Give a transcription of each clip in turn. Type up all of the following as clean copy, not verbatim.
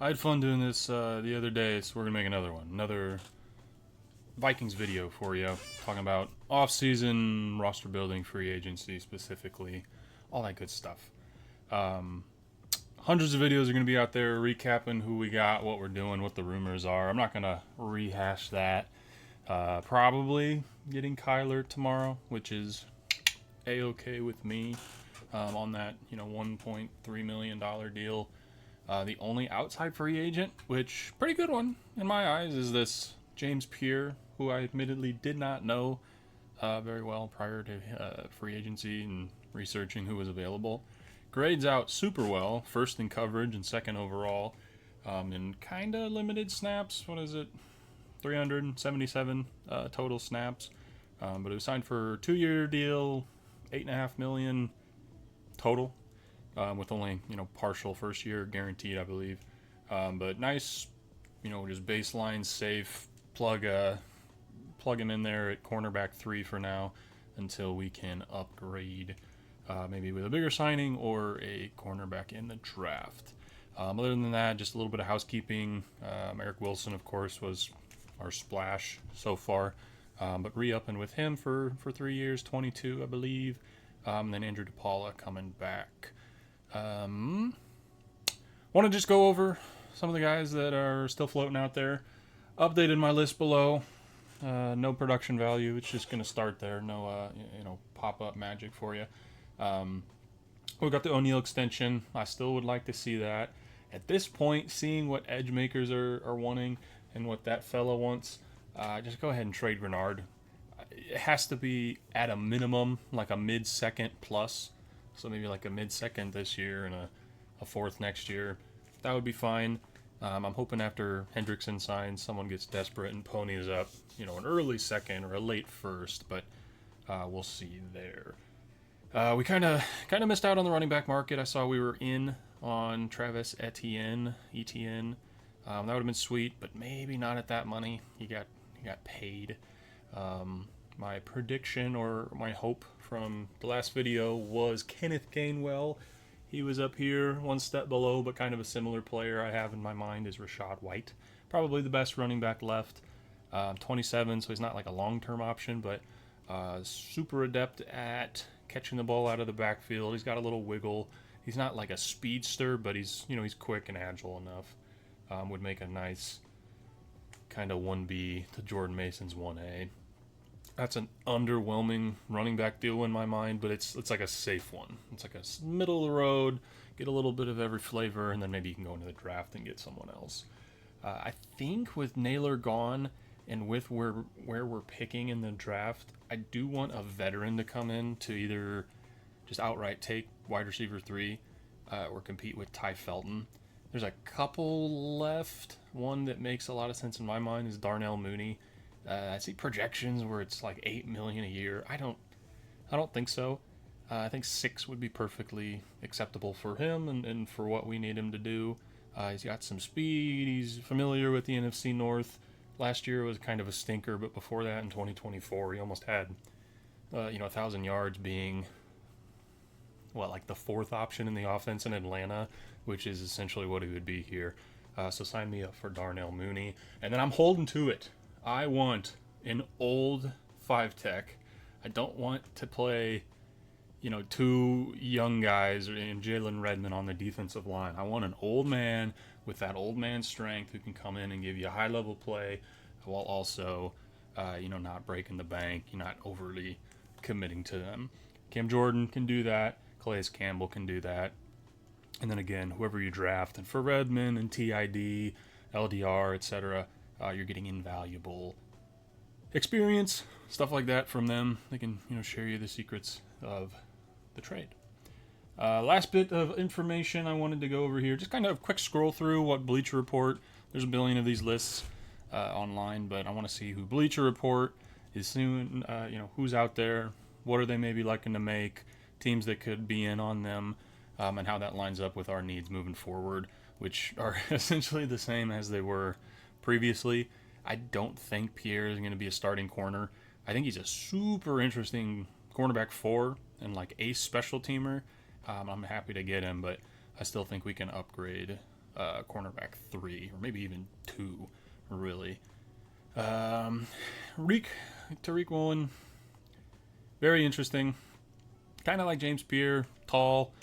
had fun doing this the other day, so we're gonna make another one, another Vikings video for you, talking about off-season roster building, free agency specifically, all that good stuff. Um, Hundreds of videos are gonna be out there recapping who we got, what we're doing, what the rumors are. I'm not gonna rehash that. Probably getting Kyler tomorrow, which is a-okay with me. On that, $1.3 million deal. The only outside free agent, which pretty good one in my eyes, is this James Pierre, who I admittedly did not know very well prior to free agency and researching who was available. Grades out super well, first in coverage and second overall, and kind of limited snaps. What is it? 377 total snaps, but it was signed for a 2-year deal, $8.5 million total. With only partial first year guaranteed, I believe. But nice, just baseline safe plug him in there at cornerback 3 for now until we can upgrade, maybe with a bigger signing or a cornerback in the draft. Other than that, just a little bit of housekeeping. Eric Wilson, of course, was our splash so far, but re-upping with him for 3 years, 22, I believe. Then Andrew DePaula coming back. Want to just go over some of the guys that are still floating out there. Updated my list below. No production value. It's just going to start there. No, pop-up magic for you. We got the O'Neal extension. I still would like to see that. At this point, seeing what edge makers are wanting and what that fella wants, just go ahead and trade Grenard. It has to be at a minimum like a mid-second plus. So maybe like a mid-second this year and a fourth next year. That would be fine. I'm hoping after Hendrickson signs, someone gets desperate and ponies up, an early second or a late first, but we'll see there. We kind of missed out on the running back market. I saw we were in on Travis Etienne. That would have been sweet, but maybe not at that money. He got paid. My prediction or my hope from the last video was Kenneth Gainwell. He was up here one step below, but kind of a similar player I have in my mind is Rachaad White. Probably the best running back left. 27, so he's not like a long-term option, but super adept at catching the ball out of the backfield. He's got a little wiggle. He's not like a speedster, but he's quick and agile enough. Would make a nice kind of 1B to Jordan Mason's 1A. That's an underwhelming running back deal in my mind, but it's like a safe one. It's like a middle of the road, get a little bit of every flavor, and then maybe you can go into the draft and get someone else. I think with Naylor gone and with where we're picking in the draft, I do want a veteran to come in to either just outright take wide receiver 3 or compete with Ty Felton. There's a couple left. One that makes a lot of sense in my mind is Darnell Mooney. I see projections where it's like $8 million a year. I don't think so. I think 6 would be perfectly acceptable for him and for what we need him to do. He's got some speed. He's familiar with the NFC North. Last year was kind of a stinker, but before that in 2024, he almost had 1,000 yards, being like the 4th option in the offense in Atlanta, which is essentially what he would be here. So sign me up for Darnell Mooney, and then I'm holding to it. I want an old 5-tech. I don't want to play, 2 young guys and Jalen Redmond on the defensive line. I want an old man with that old man strength who can come in and give you a high-level play while also, not breaking the bank. You're not overly committing to them. Cam Jordan can do that. Calais Campbell can do that. And then again, whoever you draft. And for Redmond and TID, LDR, etc., you're getting invaluable experience, stuff like that from them. They can, share you the secrets of the trade. Last bit of information I wanted to go over here. Just kind of a quick scroll through what Bleacher Report. There's a billion of these lists online, but I want to see who Bleacher Report is soon. Who's out there. What are they maybe looking to make? Teams that could be in on them, and how that lines up with our needs moving forward, which are essentially the same as they were previously. I don't think Pierre is going to be a starting corner. I think he's a super interesting cornerback 4 and like ace special teamer. I'm happy to get him, but I still think we can upgrade cornerback 3, or maybe even 2, really. Um, Tariq Woolen, very interesting. Kind of like James Pierre, tall,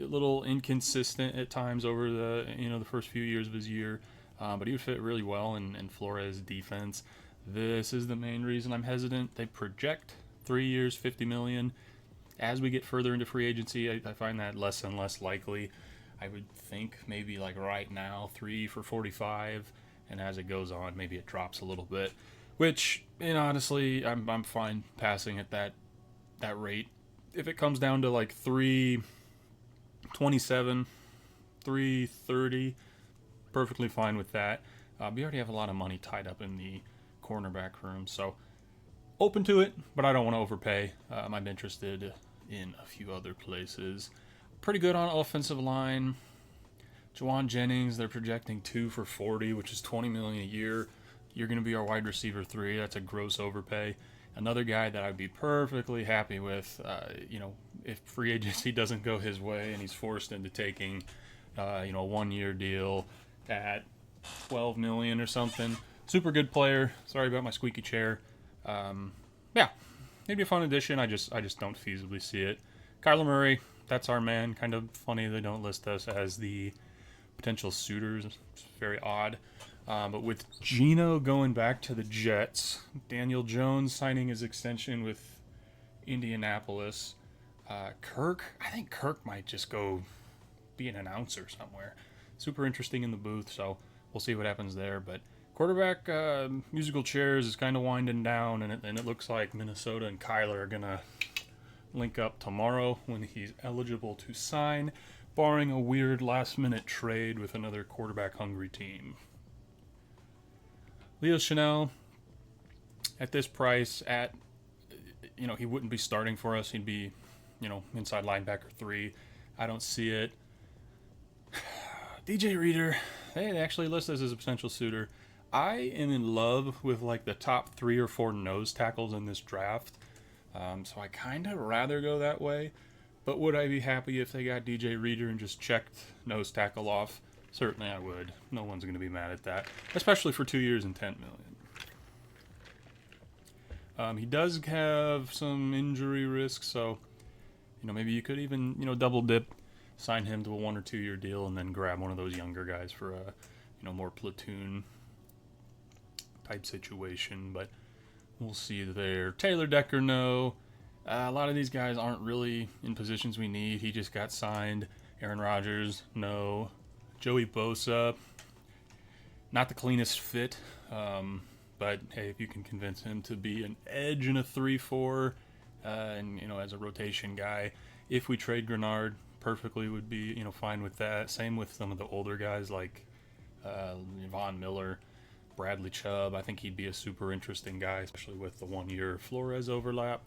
a little inconsistent at times over the first few years of his year, but he would fit really well in Flores' defense. This is the main reason I'm hesitant. They project 3 years, $50 million. As we get further into free agency, I find that less and less likely. I would think maybe like right now, 3 for 45, and as it goes on, maybe it drops a little bit. Which, honestly, I'm fine passing at that rate. If it comes down to like 327, 330, perfectly fine with that. We already have a lot of money tied up in the cornerback room, so open to it, but I don't want to overpay. I'm interested in a few other places. Pretty good on offensive line. Juwan Jennings, they're projecting 2 for 40, which is $20 million a year. You're going to be our wide receiver 3. That's a gross overpay. Another guy that I'd be perfectly happy with, if free agency doesn't go his way and he's forced into taking, a 1-year deal at $12 million or something. Super good player. Sorry about my squeaky chair. Yeah, maybe a fun addition. I just don't feasibly see it. Kyler Murray, that's our man. Kind of funny they don't list us as the potential suitors. It's very odd. But with Geno going back to the Jets, Daniel Jones signing his extension with Indianapolis, I think Kirk might just go be an announcer somewhere. Super interesting in the booth, so we'll see what happens there. But quarterback musical chairs is kind of winding down, and it looks like Minnesota and Kyler are going to link up tomorrow when he's eligible to sign, barring a weird last-minute trade with another quarterback-hungry team. Leo Chanel, at this price, he wouldn't be starting for us. He'd be, inside linebacker 3. I don't see it. DJ Reader, they actually list this as a potential suitor. I am in love with like the top 3 or 4 nose tackles in this draft. So I kind of rather go that way. But would I be happy if they got DJ Reader and just checked nose tackle off? Certainly I would. No one's going to be mad at that. Especially for 2 years and $10 million. He does have some injury risk, so maybe you could even double dip, sign him to a 1 or 2 year deal, and then grab one of those younger guys for a more platoon type situation. But we'll see there. Taylor Decker, no. A lot of these guys aren't really in positions we need. He just got signed. Aaron Rodgers, no. Joey Bosa, not the cleanest fit, but hey, if you can convince him to be an edge in a 3-4, and as a rotation guy, if we trade Grenard, perfectly would be fine with that. Same with some of the older guys like Von Miller, Bradley Chubb. I think he'd be a super interesting guy, especially with the 1-year Flores overlap.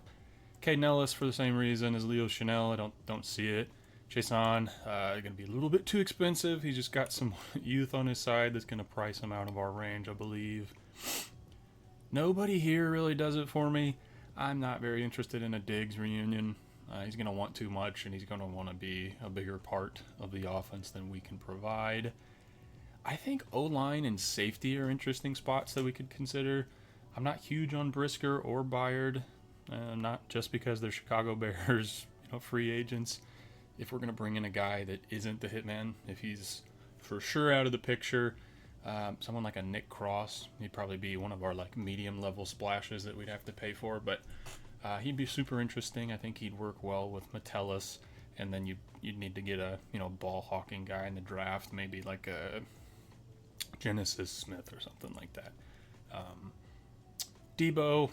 Caden Ellis for the same reason as Leo Chanel. I don't see it. Jason, going to be a little bit too expensive. He's just got some youth on his side that's going to price him out of our range, I believe. Nobody here really does it for me. I'm not very interested in a Diggs reunion. He's going to want too much, and he's going to want to be a bigger part of the offense than we can provide. I think O-line and safety are interesting spots that we could consider. I'm not huge on Brisker or Byard, not just because they're Chicago Bears, free agents. If we're going to bring in a guy that isn't the hitman, if he's for sure out of the picture, someone like a Nick Cross, he'd probably be one of our like medium level splashes that we'd have to pay for, but he'd be super interesting. I think he'd work well with Metellus, and then you'd need to get a ball hawking guy in the draft, maybe like a Genesis Smith or something like that. Debo,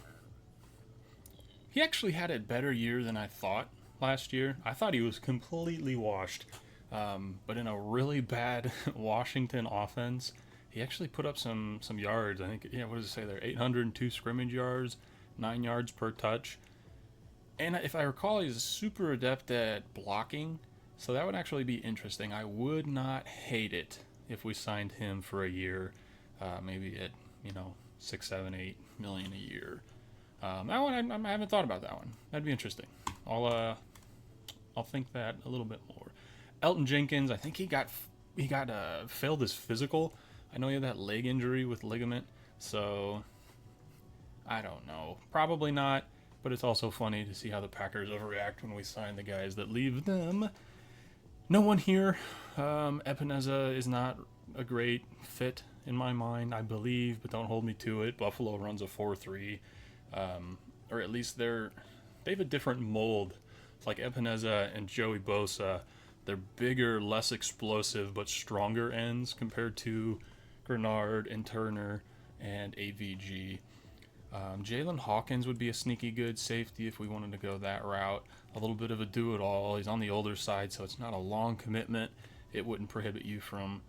he actually had a better year than I thought last year. I thought he was completely washed, but in a really bad Washington offense, he actually put up some yards. I think, what does it say there? 802 scrimmage yards, 9 yards per touch. And if I recall, he's super adept at blocking, so that would actually be interesting. I would not hate it if we signed him for a year, maybe at 6, 7, 8 million a year. That one I haven't thought about that one. That'd be interesting. I'll think that a little bit more. Elton Jenkins, I think he got he got failed his physical. I know he had that leg injury with ligament, so I don't know. Probably not, but it's also funny to see how the Packers overreact when we sign the guys that leave them. No one here. Epineza is not a great fit in my mind, I believe, but don't hold me to it. Buffalo runs a 4-3, or at least they have a different mold. It's like Epineza and Joey Bosa. They're bigger, less explosive, but stronger ends compared to Grenard and Turner and AVG. Jalen Hawkins would be a sneaky good safety if we wanted to go that route. A little bit of a do-it-all. He's on the older side, so it's not a long commitment. It wouldn't prohibit you from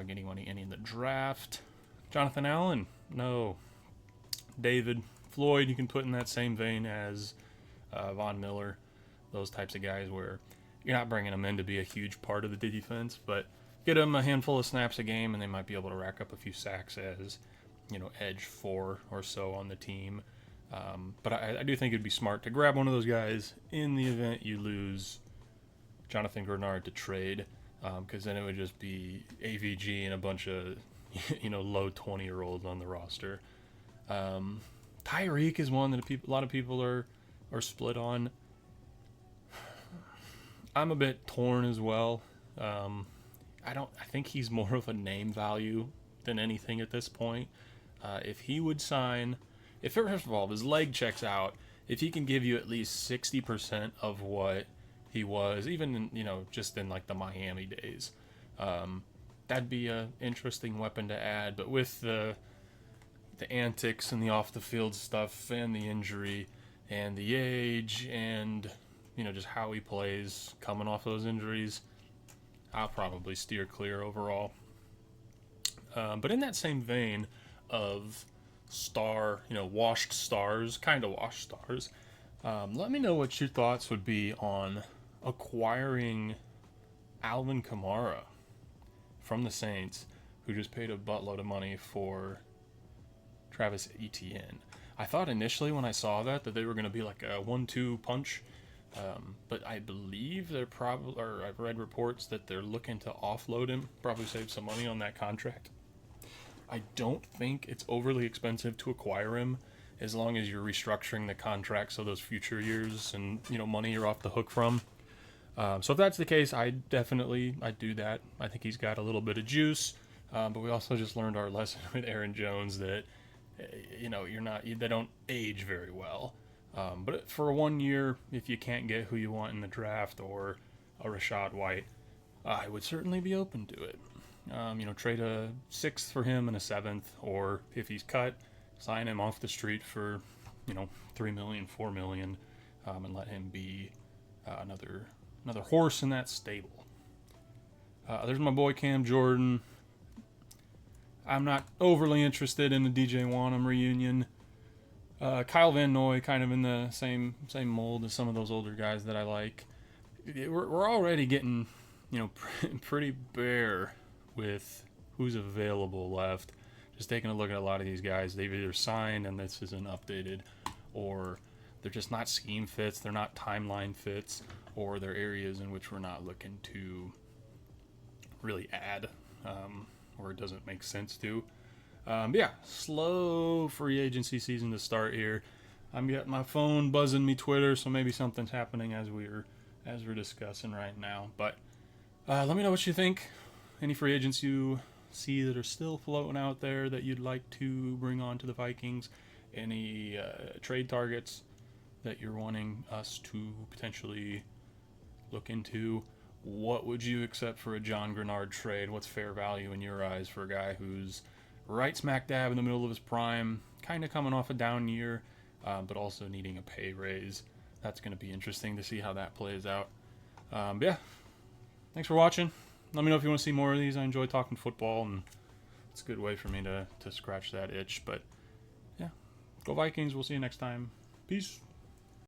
getting any in the draft. Jonathan Allen? No. David Floyd, you can put in that same vein as Von Miller. Those types of guys where you're not bringing them in to be a huge part of the defense, but get them a handful of snaps a game, and they might be able to rack up a few sacks as, edge 4 or so on the team. But I do think it'd be smart to grab one of those guys in the event you lose Jonathan Grenard to trade, because then it would just be AVG and a bunch of, low 20-year-olds on the roster. Tyreek is one that a lot of people are split on. I'm a bit torn as well. I think he's more of a name value than anything at this point. If he would sign, first of all, if his leg checks out, if he can give you at least 60% of what he was, even just in like the Miami days, that'd be a interesting weapon to add. But with the antics and the off the field stuff and the injury and the age and just how he plays coming off those injuries, I'll probably steer clear overall. But in that same vein of washed stars, let me know what your thoughts would be on acquiring Alvin Kamara from the Saints, who just paid a buttload of money for Travis Etienne. I thought initially when I saw that they were going to be like a 1-2 punch, but I believe I've read reports that they're looking to offload him, probably save some money on that contract. I don't think it's overly expensive to acquire him, as long as you're restructuring the contract so those future years and money you're off the hook from. So if that's the case, I do that. I think he's got a little bit of juice, but we also just learned our lesson with Aaron Jones that they don't age very well. But for 1 year, if you can't get who you want in the draft or a Rachaad White, I would certainly be open to it. Trade a 6th for him and a 7th, or if he's cut, sign him off the street for, $3 million, $4 million, and let him be another horse in that stable. There's my boy Cam Jordan. I'm not overly interested in the DJ Wanham reunion. Kyle Van Noy, kind of in the same mold as some of those older guys that I like. We're already getting, pretty bare with who's available left. Just taking a look at a lot of these guys, they've either signed and this isn't updated, or they're just not scheme fits, they're not timeline fits, or they're areas in which we're not looking to really add, or it doesn't make sense to. Slow free agency season to start here. I'm getting my phone buzzing me Twitter, so maybe something's happening as we're discussing right now. But let me know what you think. Any free agents you see that are still floating out there that you'd like to bring on to the Vikings? Any trade targets that you're wanting us to potentially look into? What would you accept for a John Grenard trade? What's fair value in your eyes for a guy who's right smack dab in the middle of his prime, kind of coming off a down year, but also needing a pay raise? That's going to be interesting to see how that plays out. Thanks for watching. Let me know if you want to see more of these. I enjoy talking football, and it's a good way for me to scratch that itch. But, go Vikings. We'll see you next time. Peace.